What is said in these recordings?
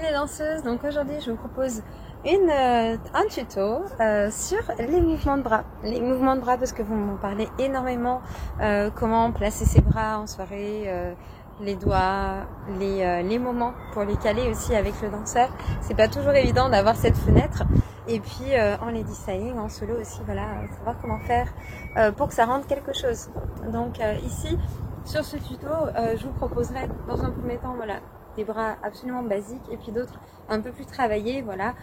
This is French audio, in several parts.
les danseuses, donc aujourd'hui je vous propose un tuto sur les mouvements de bras. Les mouvements de bras parce que vous m'en parlez énormément, comment placer ses bras en soirée, les doigts, les moments pour les caler aussi avec le danseur. C'est pas toujours évident d'avoir cette fenêtre. Et puis en lady styling, en solo aussi, voilà, savoir comment faire pour que ça rende quelque chose. Donc ici, sur ce tuto, je vous proposerai dans un premier temps, voilà, des bras absolument basiques et puis d'autres un peu plus travaillés, voilà.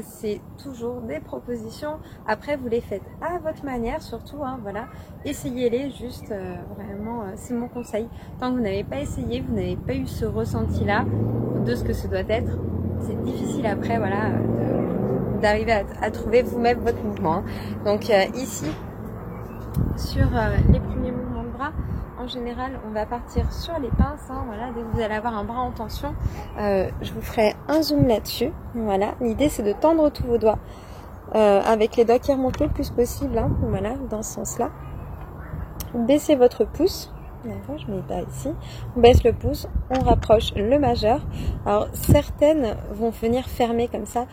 C'est toujours des propositions. Après, vous les faites à votre manière, surtout, hein, voilà. Essayez-les, juste, vraiment, c'est mon conseil. Tant que vous n'avez pas essayé, vous n'avez pas eu ce ressenti-là de ce que ce doit être, c'est difficile après, voilà, d'arriver à trouver vous-même votre mouvement. Hein. Donc ici, sur les premiers mouvements de bras, en général, on va partir sur les pinces. Hein, voilà, dès que vous allez avoir un bras en tension, je vous ferai un zoom là-dessus. Voilà, l'idée c'est de tendre tous vos doigts avec les doigts qui remontent le plus possible. Hein, voilà, dans ce sens-là. Baissez votre pouce. D'accord, je mets pas ici. On baisse le pouce, on rapproche le majeur. Alors certaines vont venir fermer comme ça.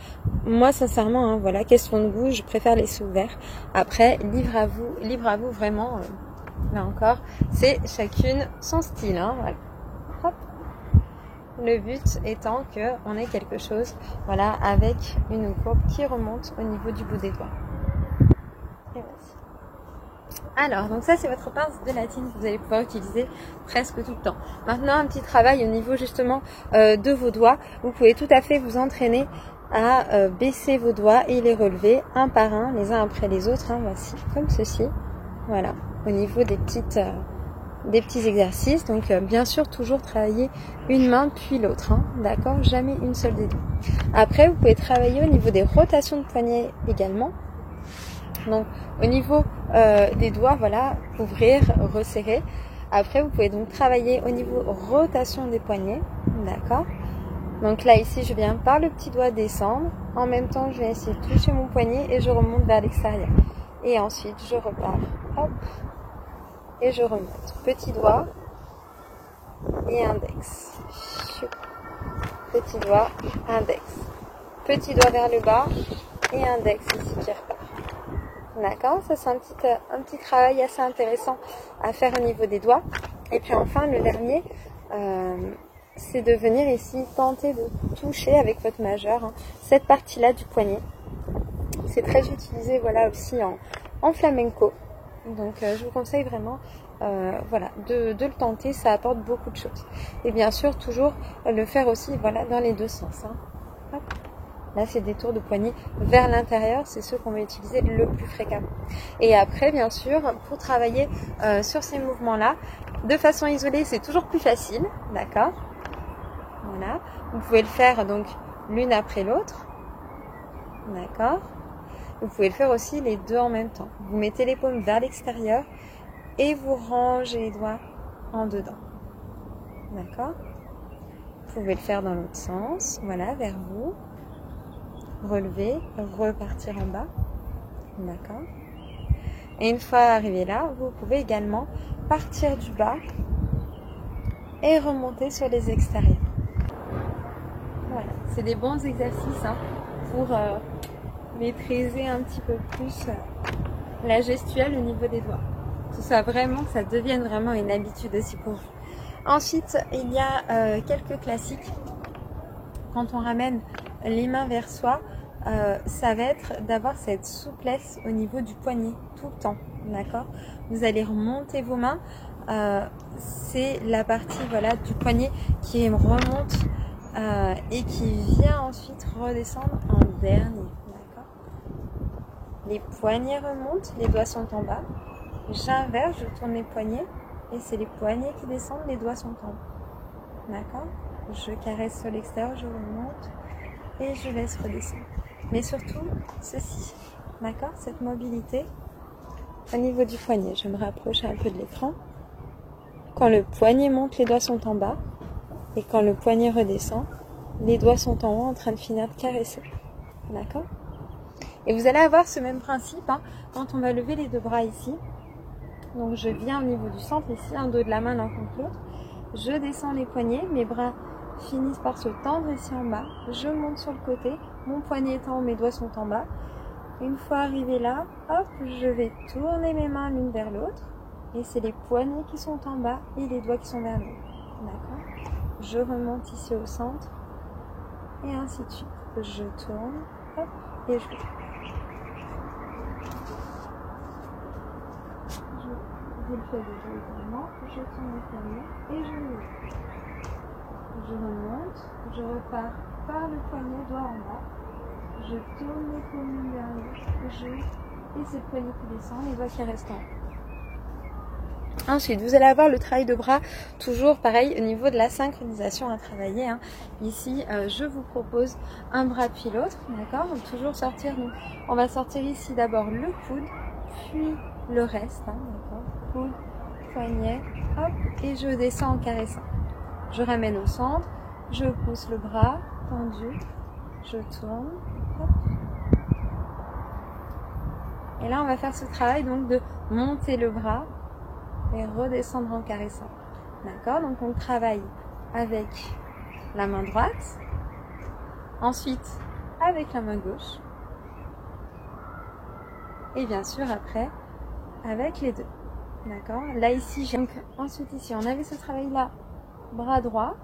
Moi sincèrement, hein, voilà, question de goût, je préfère laisser ouvert. Après, libre à vous vraiment. Là encore, c'est chacune son style. Hein, voilà. Hop. Le but étant que on ait quelque chose, voilà, avec une courbe qui remonte au niveau du bout des doigts. Et voici. Alors, donc ça c'est votre pince de latine que vous allez pouvoir utiliser presque tout le temps. Maintenant, un petit travail au niveau justement de vos doigts. Vous pouvez tout à fait vous entraîner à baisser vos doigts et les relever un par un, les uns après les autres. Hein, voici, comme ceci. Voilà, au niveau des petits exercices. Donc bien sûr, toujours travailler une main puis l'autre. Hein, d'accord, jamais une seule des deux. Après, vous pouvez travailler au niveau des rotations de poignets également. Donc au niveau des doigts, voilà, ouvrir, resserrer. Après, vous pouvez donc travailler au niveau rotation des poignets, d'accord. Donc là, ici, je viens par le petit doigt descendre. En même temps, je vais essayer de toucher mon poignet et je remonte vers l'extérieur. Et ensuite, je repars, hop, et je remonte. Petit doigt et index. Petit doigt, index. Petit doigt vers le bas et index ici qui repart. D'accord, ça c'est un petit travail assez intéressant à faire au niveau des doigts. Et puis enfin, le dernier, c'est de venir ici tenter de toucher avec votre majeur, hein, cette partie-là du poignet. C'est très utilisé, voilà, aussi en flamenco. Donc je vous conseille vraiment voilà, de le tenter, ça apporte beaucoup de choses. Et bien sûr, toujours le faire aussi, voilà, dans les deux sens. Hein. Hop. Là, c'est des tours de poignet vers l'intérieur, c'est ceux qu'on va utiliser le plus fréquemment. Et après, bien sûr, pour travailler sur ces mouvements-là, de façon isolée, c'est toujours plus facile, d'accord. Voilà, vous pouvez le faire donc l'une après l'autre, d'accord. Vous pouvez le faire aussi les deux en même temps. Vous mettez les paumes vers l'extérieur et vous rangez les doigts en dedans, d'accord. Vous pouvez le faire dans l'autre sens, voilà, vers vous. Relever, repartir en bas, d'accord. Et une fois arrivé là, vous pouvez également partir du bas et remonter sur les extérieurs. Voilà, c'est des bons exercices hein, pour maîtriser un petit peu plus la gestuelle au niveau des doigts. Que ce soit vraiment, que ça devienne vraiment une habitude aussi pour vous. Ensuite, il y a quelques classiques. Quand on ramène les mains vers soi, ça va être d'avoir cette souplesse au niveau du poignet tout le temps, d'accord. Vous allez remonter vos mains, c'est la partie voilà du poignet qui remonte et qui vient ensuite redescendre en dernier, d'accord. Les poignets remontent, les doigts sont en bas. J'inverse, je tourne les poignets et c'est les poignets qui descendent, les doigts sont en haut, d'accord. Je caresse sur l'extérieur, je remonte et je laisse redescendre. Mais surtout, ceci, d'accord, cette mobilité au niveau du poignet. Je me rapproche un peu de l'écran. Quand le poignet monte, les doigts sont en bas. Et quand le poignet redescend, les doigts sont en haut en train de finir de caresser. D'accord. Et vous allez avoir ce même principe hein, quand on va lever les deux bras ici. Donc je viens au niveau du centre ici, un dos de la main l'un contre l'autre. Je descends les poignets, mes bras finissent par se tendre ici en bas. Je monte sur le côté, mon poignet est en haut, mes doigts sont en bas. Une fois arrivé là, hop, je vais tourner mes mains l'une vers l'autre. Et c'est les poignets qui sont en bas et les doigts qui sont vers le haut. D'accord? Je remonte ici au centre. Et ainsi de suite. Je tourne, hop, et je vous le fais déjà également. Je tourne les poignets et je le lève. Je remonte, je repars par le poignet, doigt en bas. Je tourne les poignets vers le haut, et c'est le poignet qui descend, les doigts qui restent en haut. Ensuite, vous allez avoir le travail de bras, toujours pareil au niveau de la synchronisation à travailler. Hein. Ici, je vous propose un bras puis l'autre, d'accord? Toujours sortir, donc on va sortir ici d'abord le coude, puis le reste, hein, d'accord? Coude, poignet, hop, et je descends en caressant. Je ramène au centre, je pousse le bras tendu, je tourne, hop. Et là, on va faire ce travail donc de monter le bras et redescendre en caressant. D'accord? Donc on travaille avec la main droite, ensuite avec la main gauche, et bien sûr après avec les deux. D'accord? Là ici, donc ensuite ici, on avait ce travail-là, bras droit,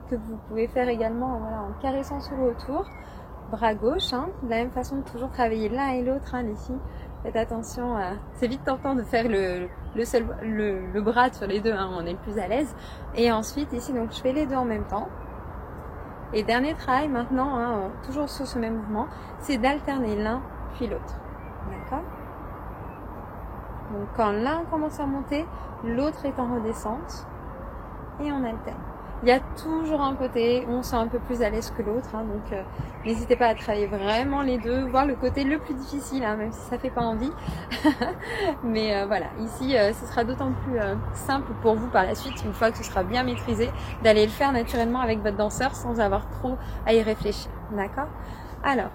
que vous pouvez faire également voilà, en caressant sur le retour. Bras gauche, hein, de la même façon, toujours travailler l'un et l'autre, hein, les filles. Faites attention, c'est vite tentant de faire le bras sur les deux, hein, on est le plus à l'aise. Et ensuite ici, donc je fais les deux en même temps. Et dernier travail maintenant, hein, toujours sur ce même mouvement, c'est d'alterner l'un puis l'autre. D'accord? Donc quand l'un commence à monter, l'autre est en redescente et on alterne. Il y a toujours un côté où on se sent un peu plus à l'aise que l'autre, hein, donc n'hésitez pas à travailler vraiment les deux, voir le côté le plus difficile, hein, même si ça fait pas envie. Mais voilà, ici ce sera d'autant plus simple pour vous par la suite, une fois que ce sera bien maîtrisé, d'aller le faire naturellement avec votre danseur sans avoir trop à y réfléchir. D'accord? Alors,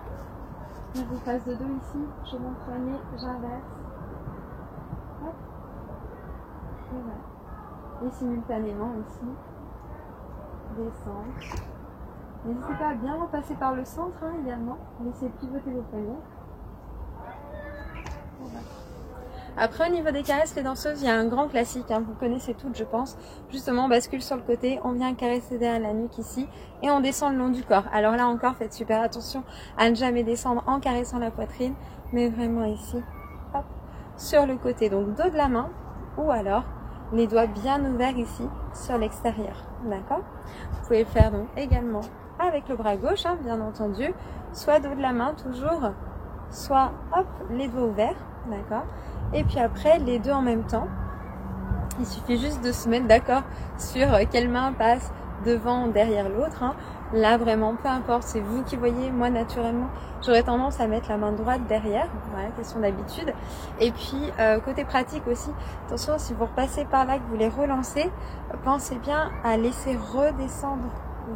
je vous passe de dos ici, je monte le poignet, j'inverse. Hop. Et voilà. Et simultanément ici. Descendre. N'hésitez pas à bien repasser par le centre, hein, également. Laissez pivoter vos poignets. Voilà. Après, au niveau des caresses, les danseuses, il y a un grand classique, hein, vous connaissez toutes, je pense. Justement, on bascule sur le côté, on vient caresser derrière la nuque ici, et on descend le long du corps. Alors là encore, faites super attention à ne jamais descendre en caressant la poitrine, mais vraiment ici, hop, sur le côté, donc dos de la main, ou alors les doigts bien ouverts ici sur l'extérieur, d'accord? Vous pouvez le faire donc également avec le bras gauche, hein, bien entendu, soit dos de la main toujours, soit hop, les doigts ouverts, d'accord? Et puis après, les deux en même temps. Il suffit juste de se mettre d'accord sur quelle main passe devant, derrière l'autre, hein. Là, vraiment, peu importe, c'est vous qui voyez. Moi, naturellement, j'aurais tendance à mettre la main droite derrière. Voilà, question d'habitude. Et puis, côté pratique aussi, attention, si vous repassez par là, que vous les relancez, pensez bien à laisser redescendre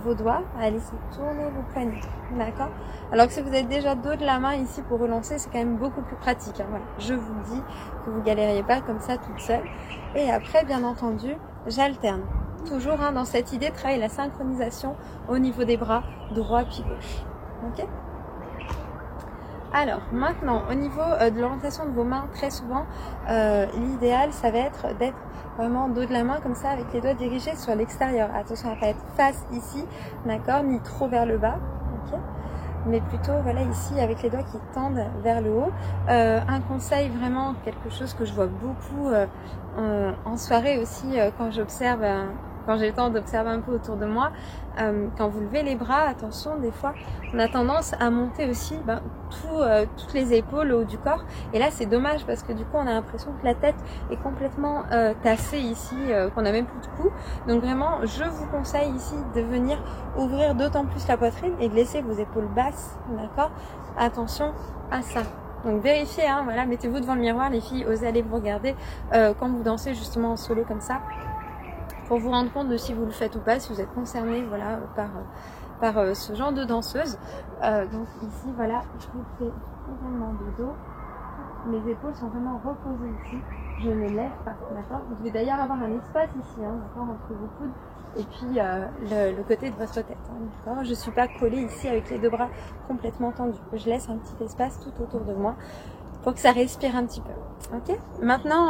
vos doigts, à laisser tourner vos poignets. D'accord? Alors que si vous êtes déjà dos de la main ici pour relancer, c'est quand même beaucoup plus pratique, hein. Voilà. Je vous dis que vous galériez pas comme ça toute seule. Et après, bien entendu, j'alterne. Toujours hein, dans cette idée de travailler la synchronisation au niveau des bras, droit puis gauche. Ok? Alors, maintenant, au niveau de l'orientation de vos mains, très souvent, l'idéal, ça va être d'être vraiment dos de la main, comme ça, avec les doigts dirigés sur l'extérieur. Attention à ne pas être face ici, d'accord, ni trop vers le bas, ok, mais plutôt, voilà, ici, avec les doigts qui tendent vers le haut. Un conseil, vraiment, quelque chose que je vois beaucoup en soirée aussi, quand j'observe... quand j'ai le temps d'observer un peu autour de moi, quand vous levez les bras, attention, des fois, on a tendance à monter aussi toutes les épaules, le haut du corps. Et là, c'est dommage parce que du coup, on a l'impression que la tête est complètement tassée ici, qu'on n'a même plus de cou. Donc vraiment, je vous conseille ici de venir ouvrir d'autant plus la poitrine et de laisser vos épaules basses, d'accord? Attention à ça. Donc vérifiez, hein, voilà, mettez-vous devant le miroir, les filles, osez aller vous regarder quand vous dansez justement en solo comme ça, pour vous rendre compte de si vous le faites ou pas, si vous êtes concerné voilà, par ce genre de danseuse. Donc ici, voilà, je vous fais également de dos. Les épaules sont vraiment reposées ici. je ne lève pas, d'accord? Vous devez d'ailleurs avoir un espace ici, hein, d'accord, entre vos coudes et puis le côté de votre tête, hein, d'accord? Je ne suis pas collée ici avec les deux bras complètement tendus. Je laisse un petit espace tout autour de moi pour que ça respire un petit peu, ok? Maintenant,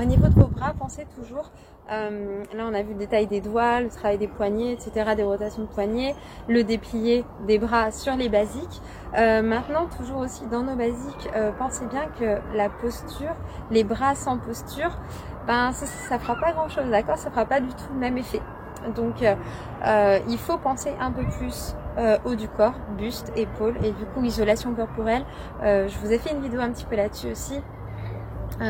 au niveau de vos bras, pensez toujours, là on a vu le détail des doigts, le travail des poignets, etc., des rotations de poignets, le déplié des bras sur les basiques. Maintenant, toujours aussi dans nos basiques, pensez bien que la posture, les bras sans posture, ben ça fera pas grand chose, d'accord? Ça fera pas du tout le même effet. Donc il faut penser un peu plus haut du corps, buste, épaules et du coup isolation corporelle. Je vous ai fait une vidéo un petit peu là-dessus aussi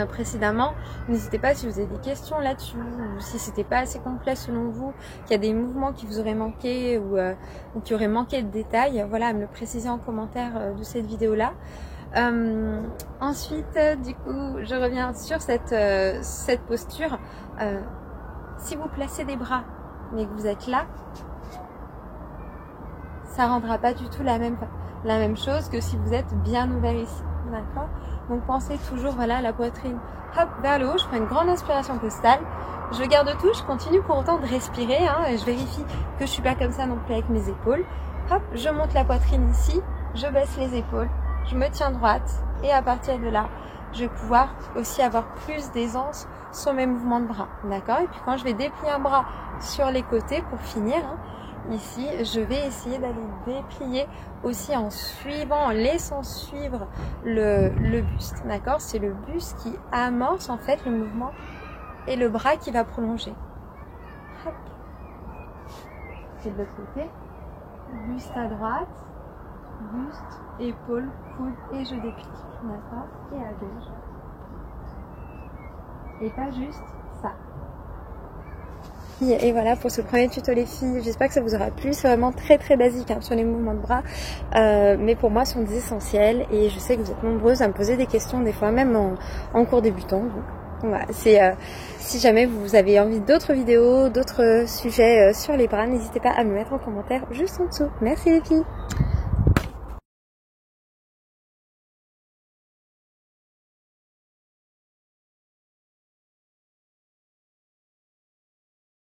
précédemment. N'hésitez pas si vous avez des questions là-dessus ou si c'était pas assez complet selon vous, qu'il y a des mouvements qui vous auraient manqué ou qui auraient manqué de détails, voilà, à me le préciser en commentaire de cette vidéo-là. Ensuite, du coup, je reviens sur cette posture. Si vous placez des bras mais que vous êtes là, ça rendra pas du tout la même chose que si vous êtes bien ouvert ici, d'accord? Donc pensez toujours, voilà, la poitrine, hop, vers le haut. Je prends une grande inspiration costale, je garde tout, je continue pour autant de respirer, hein, et je vérifie que je suis pas comme ça non plus avec mes épaules. Hop, je monte la poitrine ici, je baisse les épaules, je me tiens droite, et à partir de là, je vais pouvoir aussi avoir plus d'aisance sur mes mouvements de bras, d'accord? Et puis quand je vais déplier un bras sur les côtés pour finir, hein, ici, je vais essayer d'aller déplier aussi en suivant, en laissant suivre le buste, d'accord? C'est le buste qui amorce en fait le mouvement et le bras qui va prolonger. Hop. C'est de l'autre côté. Buste à droite, buste, épaule, coude et je déplie, d'accord? Et à gauche. Et pas juste ça. Et voilà pour ce premier tuto les filles, j'espère que ça vous aura plu. C'est vraiment très très basique hein, sur les mouvements de bras, mais pour moi sont des essentiels et je sais que vous êtes nombreuses à me poser des questions des fois même en cours débutant. Donc voilà, c'est si jamais vous avez envie d'autres vidéos, d'autres sujets sur les bras, n'hésitez pas à me mettre en commentaire juste en dessous. Merci les filles.